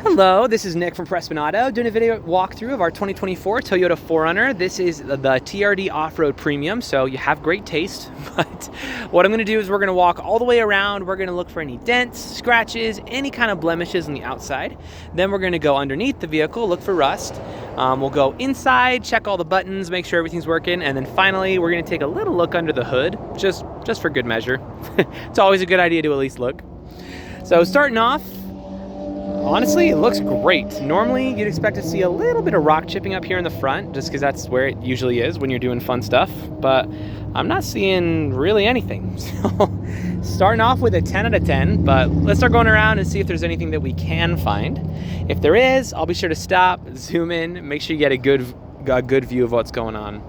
Hello, this is Nick from Prestman Auto doing a video walkthrough of our 2024 Toyota 4Runner. This is the TRD Off-Road Premium, so you have great taste, but what I'm going to do is we're going to walk all the way around. We're going to look for any dents, scratches, any kind of blemishes on the outside. Then we're going to go underneath the vehicle, look for rust. We'll go inside, check all the buttons, make sure everything's working, and then finally we're going to take a little look under the hood, just for good measure. It's always a good idea to at least look. So starting off, honestly, it looks great. Normally, you'd expect to see a little bit of rock chipping up here in the front, just because that's where it usually is when you're doing fun stuff, but I'm not seeing really anything. So, starting off with a 10 out of 10, but let's start going around and see if there's anything that we can find. If there is, I'll be sure to stop, zoom in, make sure you get a good view of what's going on.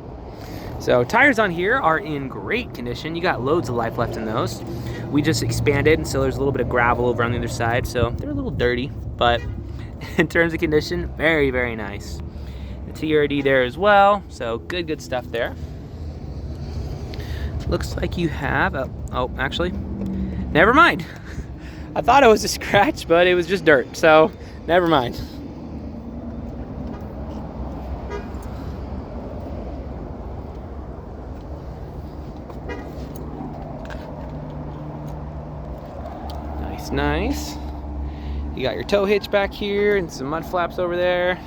So, tires on here are in great condition. You got loads of life left in those. We just expanded, and so there's a little bit of gravel over on the other side, so they're a little dirty, but in terms of condition, very, very nice. The TRD there as well, so good stuff there. Looks like you have, oh, actually, never mind. I thought it was a scratch, but it was just dirt, so never mind. Nice. You got your tow hitch back here and some mud flaps over there.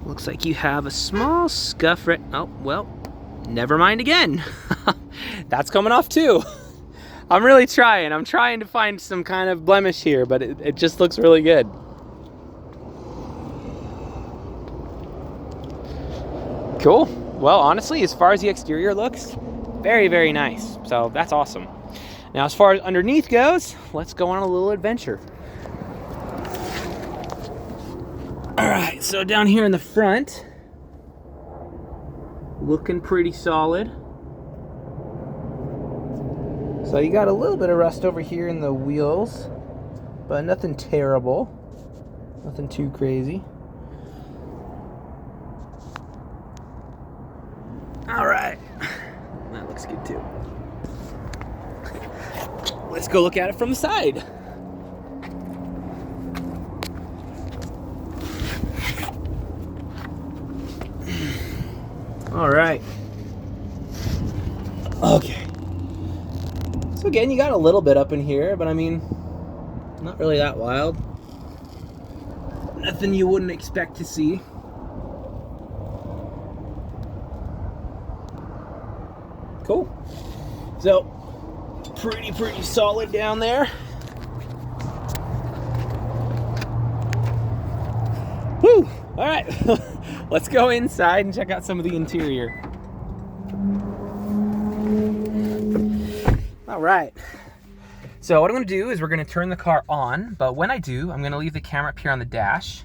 Looks like you have a small scuff right, oh, well, never mind again. That's coming off too. I'm really trying. I'm trying to find some kind of blemish here, but it just looks really good. Cool. Well, honestly, as far as the exterior looks, very, very nice. So that's awesome. Now, as far as underneath goes, let's go on a little adventure. All right, so down here in the front, looking pretty solid. So you got a little bit of rust over here in the wheels, but nothing terrible, nothing too crazy. All right, that looks good too. Let's go look at it from the side. All right. Okay. So again, you got a little bit up in here, but I mean, not really that wild. Nothing you wouldn't expect to see. Cool. So, pretty solid down there. Woo! All right, let's go inside and check out some of the interior. All right, so what I'm gonna do is we're gonna turn the car on, but when I do, I'm gonna leave the camera up here on the dash.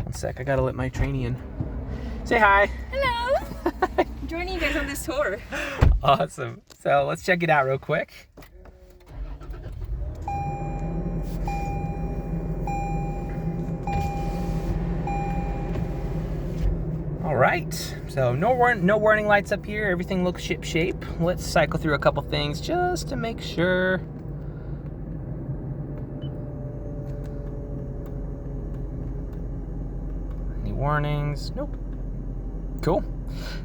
One sec, I gotta let my trainee in. Say hi. Hello. Joining you guys on this tour. Awesome, so let's check it out real quick. All right, so no warning lights up here. Everything looks ship shape. Let's cycle through a couple things just to make sure. Any warnings? Nope. Cool.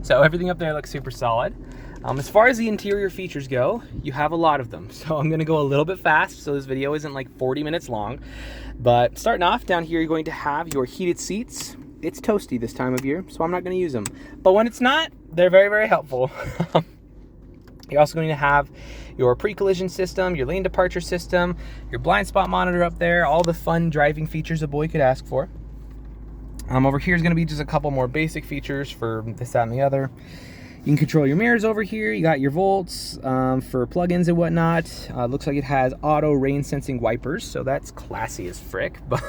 So everything up there looks super solid. As far as the interior features go, you have a lot of them. So I'm gonna go a little bit fast so this video isn't like 40 minutes long. But starting off, down here you're going to have your heated seats. It's toasty this time of year, so I'm not going to use them. But when it's not, they're very, very helpful. You're also going to have your pre-collision system, your lane departure system, your blind spot monitor up there, all the fun driving features a boy could ask for. Over here is going to be just a couple more basic features for this, that, and the other. You can control your mirrors over here. You got your volts for plugins and whatnot. Looks like it has auto rain sensing wipers, so that's classy as frick, but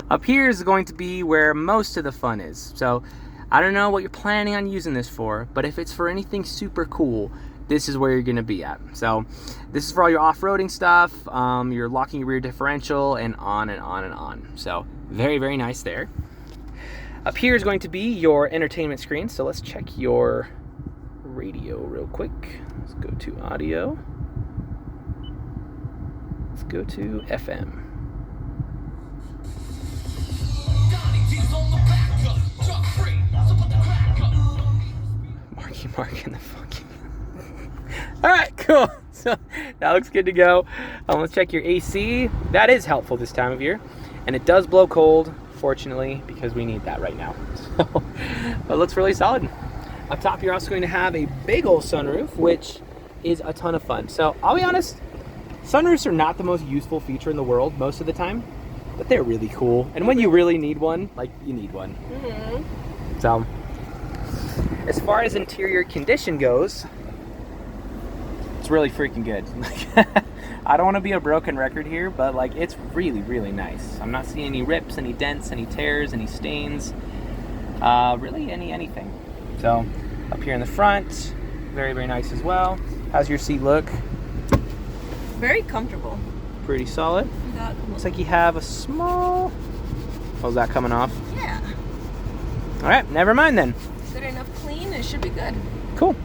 up here is going to be where most of the fun is. So I don't know what you're planning on using this for, but if it's for anything super cool, this is where you're gonna be at. So this is for all your off-roading stuff, your locking your rear differential, and on and on and on. So very, very nice there. Up here is going to be your entertainment screen. So let's check your radio real quick. Let's go to audio. Let's go to FM. Mark in the fucking. All right, cool. So that looks good to go. Let's check your AC. That is helpful this time of year, and it does blow cold, fortunately, because we need that right now. So it looks really solid. Up top, you're also going to have a big old sunroof, which is a ton of fun. So I'll be honest, sunroofs are not the most useful feature in the world most of the time, but they're really cool. And when you really need one, like, you need one. Mm-hmm. So as far as interior condition goes, it's really freaking good. I don't want to be a broken record here, but like, it's really, really nice. I'm not seeing any rips, any dents, any tears, any stains, really anything. So up here in the front, very, very nice as well. How's your seat look? Very comfortable. Pretty solid. Looks like you have a small... Oh, is that coming off? Yeah. All right, never mind then. Good enough clean, it should be good. Cool.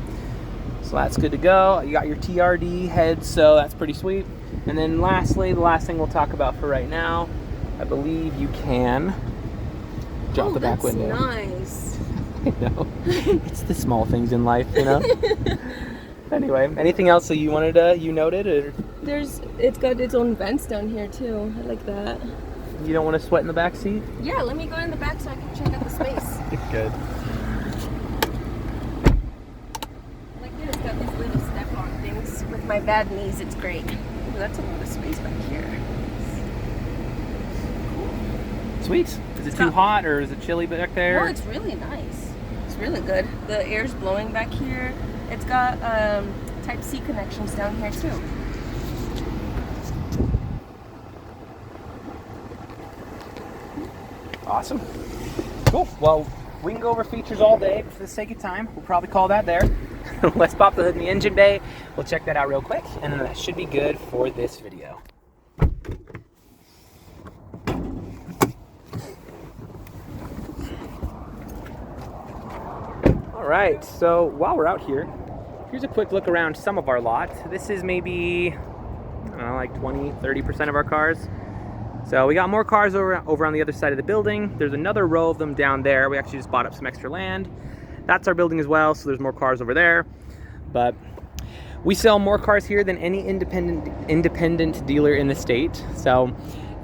So that's good to go. You got your TRD head, so that's pretty sweet. And then lastly, the last thing we'll talk about for right now, I believe you can drop the back window. Nice. I know. It's the small things in life, you know? Anyway, anything else that you wanted you noted? Or? It's got its own vents down here too. I like that. You don't want to sweat in the back seat? Yeah, let me go in the back so I can check out the space. Good. I like that it's got these little step-on things. With my bad knees, it's great. Ooh, that's a lot of space back here. Sweet. Is it too hot or is it chilly back there? No, it's really nice. It's really good. The air's blowing back here. It's got Type-C connections down here too. Awesome. Cool. Well, we can go over features all day, but for the sake of time, we'll probably call that there. Let's pop the hood in the engine bay. We'll check that out real quick, and then that should be good for this video. All right, so while we're out here, here's a quick look around some of our lot. This is maybe, I don't know, like 20-30% of our cars. So we got more cars over on the other side of the building. There's another row of them down there. We actually just bought up some extra land. That's our building as well, so there's more cars over there. But we sell more cars here than any independent dealer in the state. So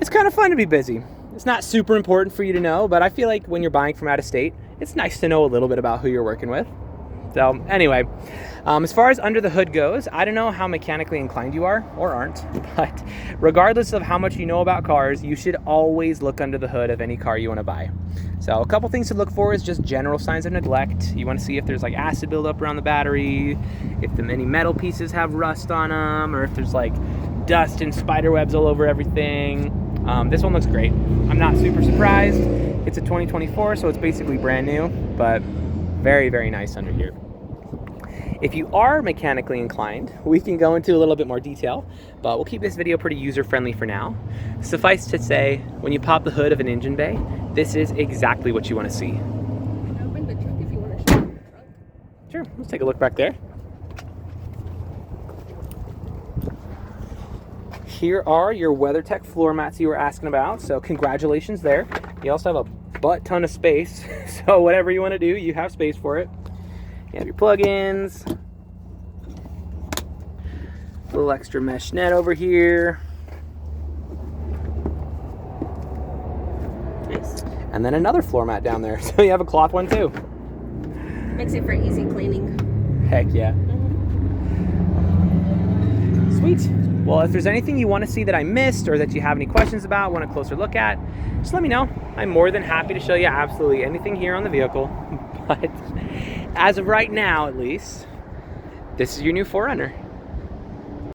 it's kind of fun to be busy. It's not super important for you to know, but I feel like when you're buying from out of state, it's nice to know a little bit about who you're working with. So anyway, as far as under the hood goes, I don't know how mechanically inclined you are or aren't, but regardless of how much you know about cars, you should always look under the hood of any car you want to buy. So a couple things to look for is just general signs of neglect. You want to see if there's like acid buildup around the battery, if any metal pieces have rust on them, or if there's like dust and spider webs all over everything. This one looks great. I'm not super surprised. It's a 2024, so it's basically brand new, but very, very nice under here. If you are mechanically inclined, we can go into a little bit more detail, but we'll keep this video pretty user-friendly for now. Suffice to say, when you pop the hood of an engine bay, this is exactly what you want to see. Open the trunk if you want to show the trunk. Sure, let's take a look back there. Here are your WeatherTech floor mats you were asking about, so congratulations there. You also have a butt ton of space, so whatever you want to do, you have space for it. You have your plug-ins, a little extra mesh net over here, Nice. And then another floor mat down there, so you have a cloth one too. Makes it for easy cleaning. Heck yeah. Sweet. Well, if there's anything you want to see that I missed or that you have any questions about, want a closer look at, just let me know. I'm more than happy to show you absolutely anything here on the vehicle. But as of right now, at least, this is your new 4Runner.